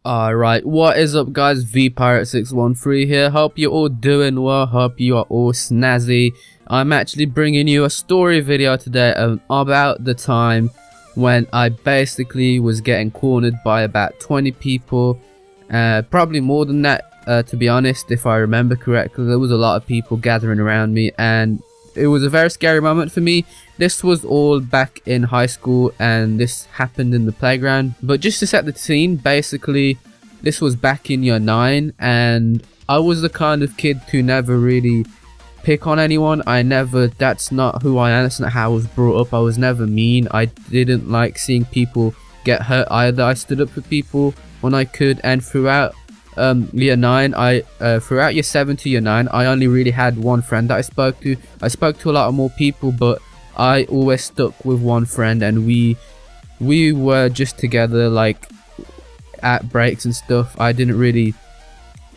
Alright, what is up guys, VPirate613 here. Hope you're all doing well, hope you are all snazzy. I'm actually bringing you a story video today about the time when I basically was getting cornered by about 20 people. Probably more than that, to be honest, if I remember correctly. There was a lot of people gathering around me and it was a very scary moment for me. This was all back in high school and this happened in the playground. But just to set the scene, basically this was back in year 9 and I was the kind of kid to never really pick on anyone. That's not who I am, that's not how I was brought up. I was never mean. I didn't like seeing people get hurt either. I stood up for people when I could, and throughout year 9, throughout year 7 to year 9, I only really had one friend that I spoke to. I spoke to a lot of more people, but I always stuck with one friend, and we were just together like at breaks and stuff.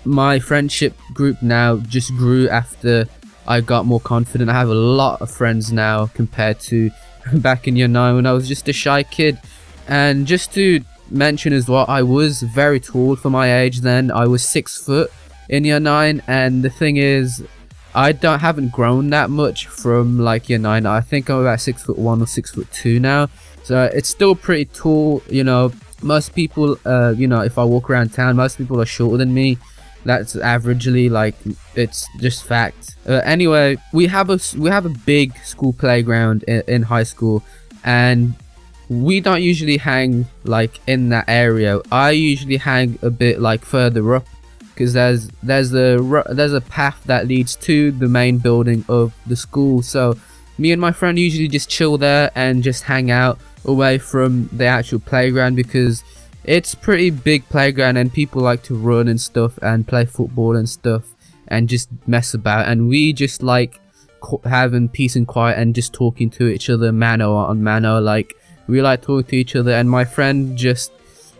My friendship group now just grew after I got more confident. I have a lot of friends now compared to back in year 9 when I was just a shy kid. And just to mention as well, I was very tall for my age then. I was 6 foot in year 9, and the thing is, I haven't grown that much from like year 9. I think I'm about 6'1" or 6'2" now, so it's still pretty tall. You know, most people, you know, if I walk around town, most people are shorter than me. That's averagely, like, it's just fact. Anyway, we have a big school playground in high school, and we don't usually hang like in that area. I usually hang a bit like further up, because there's a path that leads to the main building of the school. So me and my friend usually just chill there and just hang out away from the actual playground, because it's pretty big playground and people like to run and stuff and play football and stuff and just mess about, and we just like having peace and quiet and just talking to each other mano on mano. Like, we like talking to each other, and my friend just,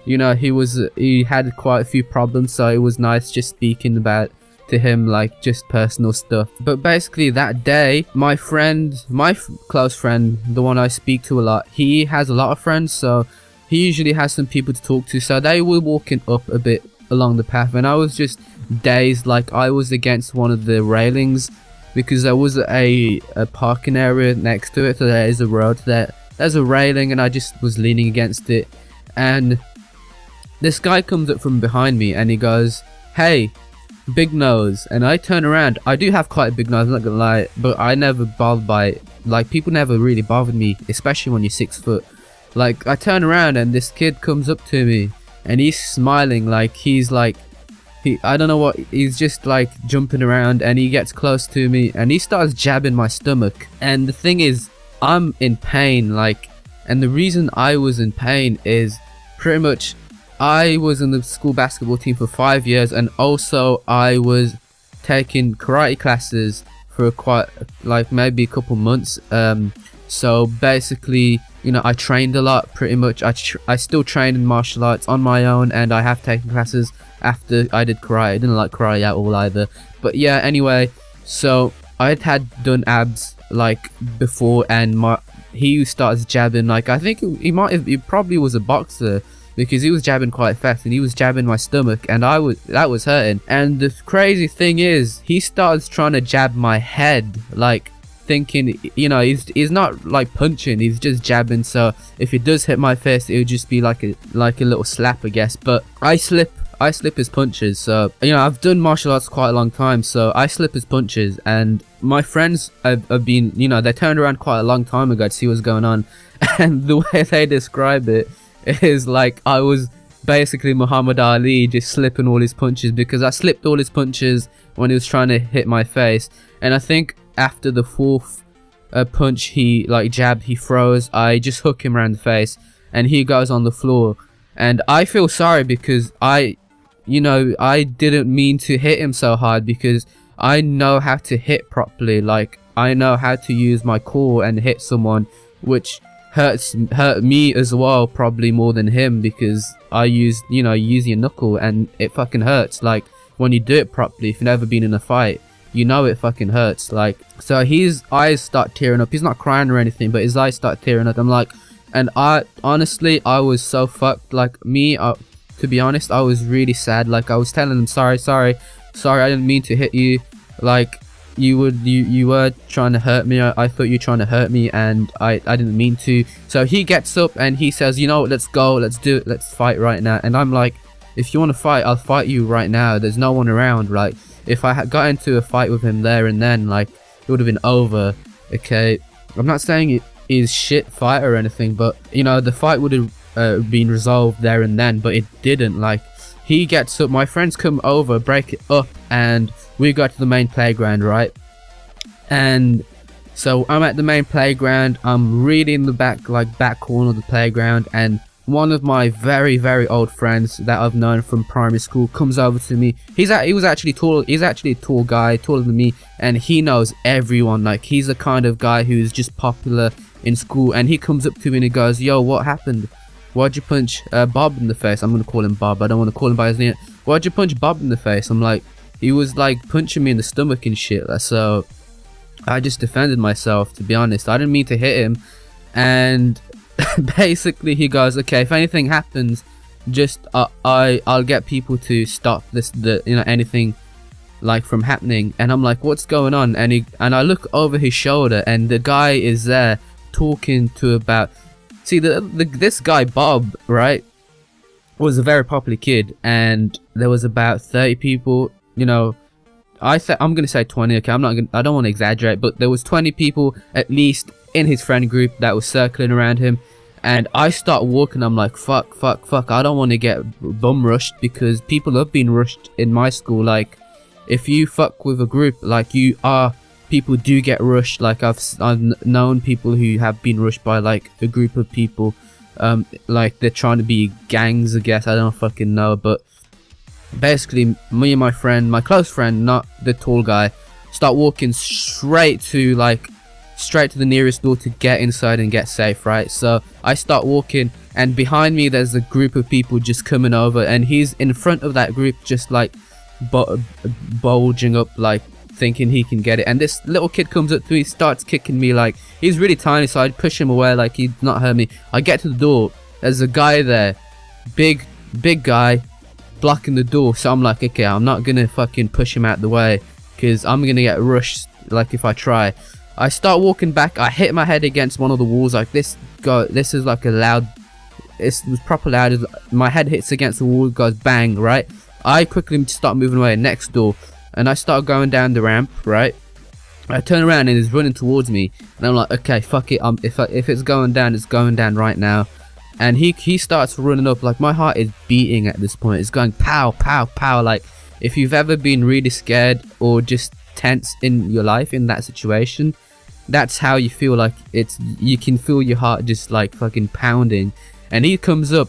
you know, he had quite a few problems, so it was nice just speaking about to him like just personal stuff. But basically that day, my close friend, the one I speak to a lot, he has a lot of friends, so he usually has some people to talk to. So they were walking up a bit along the path, and I was just dazed. Like, I was against one of the railings, because there was a parking area next to it, so there is a road there. There's a railing, and I just was leaning against it, and this guy comes up from behind me and he goes, "Hey, big nose." And I turn around. I do have quite a big nose, I'm not gonna lie, but I never bothered by it. Like, people never really bothered me, especially when you're 6 foot. Like, I turn around and this kid comes up to me and he's smiling, like he's like, I don't know what, he's just like jumping around, and he gets close to me and he starts jabbing my stomach. And the thing is, I'm in pain, like, and the reason I was in pain is pretty much I was in the school basketball team for 5 years, and also I was taking karate classes for quite, like, maybe a couple months. So basically, you know, I trained a lot pretty much. I still train in martial arts on my own, and I have taken classes after I did karate. I didn't like karate at all either. But yeah, anyway, so I had done abs like before, and he starts jabbing, like, I think he probably was a boxer, because he was jabbing quite fast and he was jabbing my stomach, and that was hurting. And the crazy thing is, he starts trying to jab my head, like thinking, you know, he's not like punching, he's just jabbing. So if it does hit my face, it would just be like a little slap, I guess. But I slip his punches. So, you know, I've done martial arts quite a long time, so I slip his punches, and my friends have been, you know, they turned around quite a long time ago to see what's going on, and the way they describe it is like I was basically Muhammad Ali, just slipping all his punches, because I slipped all his punches when he was trying to hit my face. And I think after the 4th punch he jabbed, he froze. I just hook him around the face and he goes on the floor, and I feel sorry because I didn't mean to hit him so hard, because I know how to hit properly. Like, I know how to use my core and hit someone, which hurt me as well, probably more than him, because I use your knuckle and it fucking hurts. Like, when you do it properly, if you've never been in a fight, you know it fucking hurts. Like, so his eyes start tearing up. He's not crying or anything, but his eyes start tearing up. I'm like, and I honestly, I was so fucked. Like, me, to be honest. I was really sad. Like, I was telling him, sorry, I didn't mean to hit you. Like, you were trying to hurt me. I thought you were trying to hurt me, and I didn't mean to. So he gets up and he says, you know what, let's go, let's do it, let's fight right now. And I'm like, if you want to fight, I'll fight you right now. There's no one around. Like, if I had got into a fight with him there and then, like, it would have been over. Okay, I'm not saying he's shit fighter or anything, but you know, the fight would have been resolved there and then, but it didn't. Like, he gets up, my friends come over, break it up, and we go to the main playground, right? And so I'm at the main playground. I'm really in the back corner of the playground, and one of my very old friends that I've known from primary school comes over to me. He was actually tall. He's actually a tall guy, taller than me, and he knows everyone. Like, he's the kind of guy who's just popular in school. And he comes up to me and he goes, "Yo, what happened? Why'd you punch Bob in the face?" I'm gonna call him Bob. I don't want to call him by his name. "Why'd you punch Bob in the face?" I'm like, he was like punching me in the stomach and shit. So I just defended myself, to be honest. I didn't mean to hit him. And basically he goes, "Okay, if anything happens, just I'll get people to stop anything like from happening." And I'm like, "What's going on?" And I look over his shoulder, and the guy is there talking to about, see, this guy Bob, right, was a very popular kid, and there was about 30 people, you know. I'm gonna say 20. Okay, I don't want to exaggerate, but there was 20 people at least in his friend group that was circling around him. And I start walking. I'm like, fuck, I don't want to get bum rushed, because people have been rushed in my school. Like, if you fuck with a group, like, people do get rushed. Like, I've known people who have been rushed by like a group of people, like they're trying to be gangs, I guess. I don't fucking know. But basically, me and my friend, my close friend, not the tall guy, start walking straight to the nearest door to get inside and get safe, right? So I start walking, and behind me there's a group of people just coming over, and he's in front of that group, just like bulging up, like thinking he can get it. And this little kid comes up to me, starts kicking me. Like, he's really tiny, so I push him away like he'd not hurt me. I get to the door, there's a guy there, big guy, blocking the door. So I'm like, okay, I'm not gonna fucking push him out the way, because I'm gonna get rushed like if I try. I start walking back. I hit my head against one of the walls. Like, this is like a loud, it was proper loud. My head hits against the wall, goes bang, right? I quickly start moving away next door, and I start going down the ramp, right? I turn around and he's running towards me, and I'm like, okay, fuck it, if it's going down, it's going down right now. And he starts running up. Like, my heart is beating at this point. It's going pow, pow, pow. Like, if you've ever been really scared or just tense in your life in that situation, that's how you feel. Like, you can feel your heart just like fucking pounding. And he comes up,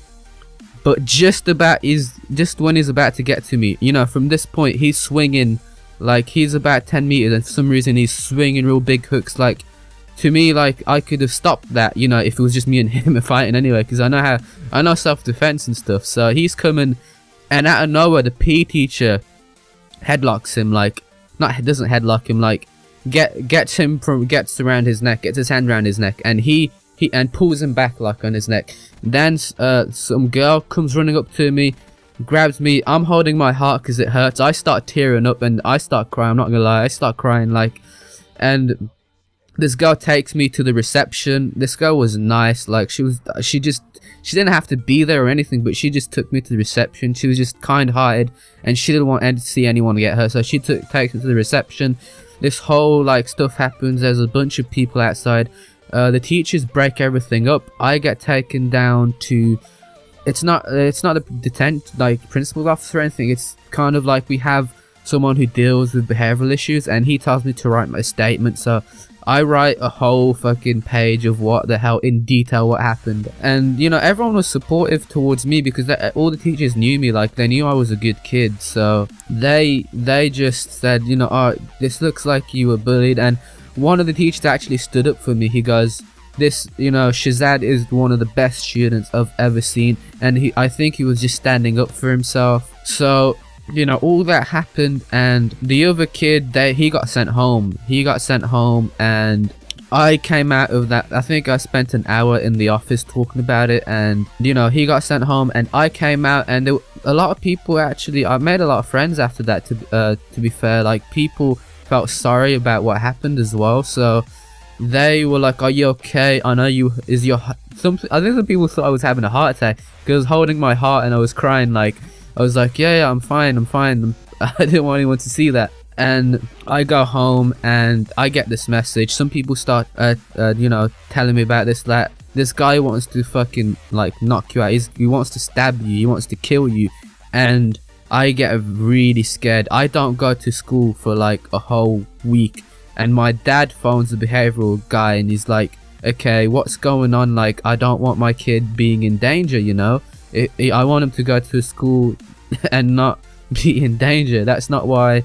but just when he's about to get to me, you know, from this point he's swinging, like he's about 10 meters, and for some reason he's swinging real big hooks. Like, to me, like, I could have stopped that, you know, if it was just me and him fighting anyway, because I know self-defense and stuff. So he's coming, and out of nowhere the PE teacher headlocks him. Like, doesn't headlock him, like gets around his neck, gets his hand around his neck, and he pulls him back like on his neck. Then some girl comes running up to me, grabs me. I'm holding my heart because it hurts. I start tearing up and I start crying. I'm not gonna lie, I start crying, like. And this girl takes me to the reception. This girl was nice. Like, she didn't have to be there or anything, but she just took me to the reception. She was just kind-hearted, and she didn't want to see anyone get hurt, so she takes me to the reception. This whole like stuff happens. There's a bunch of people outside. The teachers break everything up. I get taken down to, it's not a principal officer or anything. It's kind of like we have someone who deals with behavioral issues, and he tells me to write my statement. So I write a whole fucking page of what the hell, in detail, what happened. And, you know, everyone was supportive towards me, because all the teachers knew me. Like, they knew I was a good kid. So they just said, you know, "Oh, this looks like you were bullied." And one of the teachers actually stood up for me. He goes, "This, you know, Shazad is one of the best students I've ever seen." And I think he was just standing up for himself. So, you know, all that happened, and the other kid, he got sent home. And I came out of that, I think I spent an hour in the office talking about it, and you know, he got sent home and I came out, and there were a lot of people actually, I made a lot of friends after that, to be fair. Like, people felt sorry about what happened as well, so they were like, are you okay? I know you, is your, I think some people thought I was having a heart attack because I was holding my heart and I was crying. Like, I was like, yeah, I'm fine, I didn't want anyone to see that. And I go home and I get this message. Some people start you know, telling me about this guy wants to fucking like knock you out. He wants to stab you, he wants to kill you. And I get really scared. I don't go to school for like a whole week, and my dad phones the behavioral guy and he's like, okay, what's going on? Like, I don't want my kid being in danger, you know. I want him to go to school and not be in danger. That's not why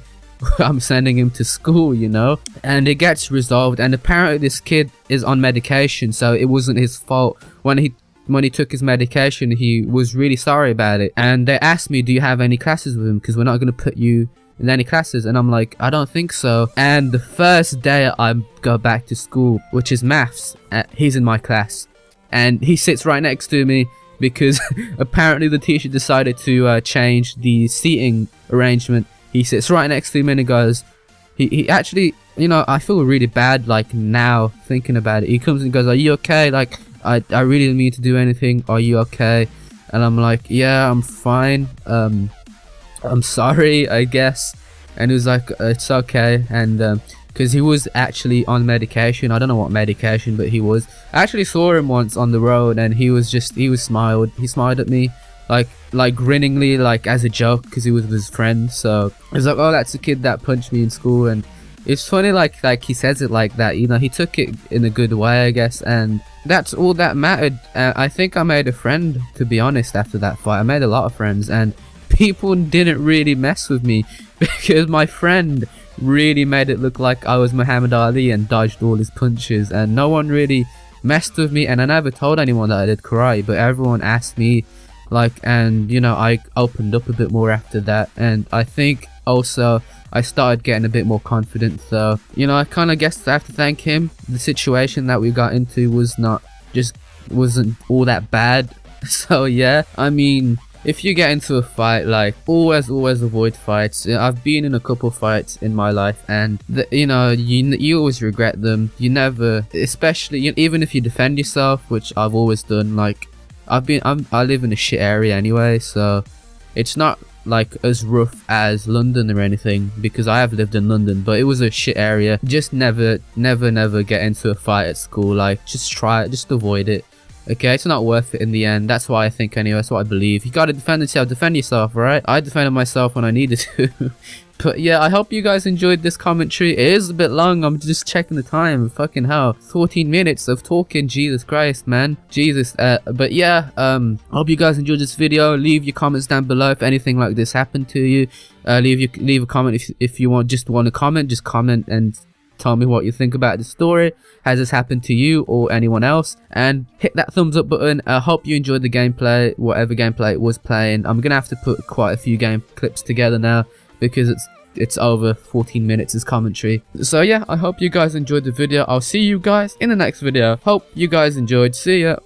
I'm sending him to school, you know. And it gets resolved, and apparently this kid is on medication, so it wasn't his fault. When he took his medication, he was really sorry about it. And they asked me, do you have any classes with him, because we're not going to put you in any classes. And I'm like, I don't think so. And the first day I go back to school, which is maths, he's in my class and he sits right next to me, because apparently the teacher decided to change the seating arrangement. He sits right next to him and he goes, he actually, you know, I feel really bad like now thinking about it. He comes and goes, are you okay? Like, I really didn't mean to do anything. Are you okay? And I'm like, yeah, I'm fine. I'm sorry, I guess. And he was like, it's okay. And because he was actually on medication. I don't know what medication, but he was. I actually saw him once on the road, and he smiled. He smiled at me, like grinningly, like as a joke, because he was with his friend. So he was like, oh, that's the kid that punched me in school. And it's funny, like he says it like that, you know. He took it in a good way, I guess, and that's all that mattered. I think I made a friend, to be honest. After that fight, I made a lot of friends, and people didn't really mess with me because my friend really made it look like I was Muhammad Ali and dodged all his punches, and no one really messed with me. And I never told anyone that I did karate, but everyone asked me, like, and you know, I opened up a bit more after that. And I think also I started getting a bit more confident. So, you know, I kind of guess I have to thank him. The situation that we got into wasn't all that bad. So yeah, I mean, if you get into a fight, like, always avoid fights. I've been in a couple fights in my life, and you know, you always regret them. You never, especially even if you defend yourself, which I've always done. Like, I live in a shit area anyway, so it's not like as rough as London or anything, because I have lived in London, but it was a shit area. Just never get into a fight at school. Like, just try it, just avoid it. Okay, it's not worth it in the end. That's why I think anyway. That's what I believe. You gotta defend yourself, right? I defended myself when I needed to. But yeah, I hope you guys enjoyed this commentary. It is a bit long. I'm just checking the time. Fucking hell, 14 minutes of talking. Jesus Christ, man. Jesus. But yeah, hope you guys enjoyed this video. Leave your comments down below if anything like this happened to you. Leave a comment if you want to comment. Just comment and tell me what you think about the story. Has this happened to you or anyone else? And hit that thumbs up button. I hope you enjoyed the gameplay, whatever gameplay it was playing. I'm gonna have to put quite a few game clips together now, because it's over 14 minutes as commentary. So yeah, I hope you guys enjoyed the video. I'll see you guys in the next video. Hope you guys enjoyed. See ya.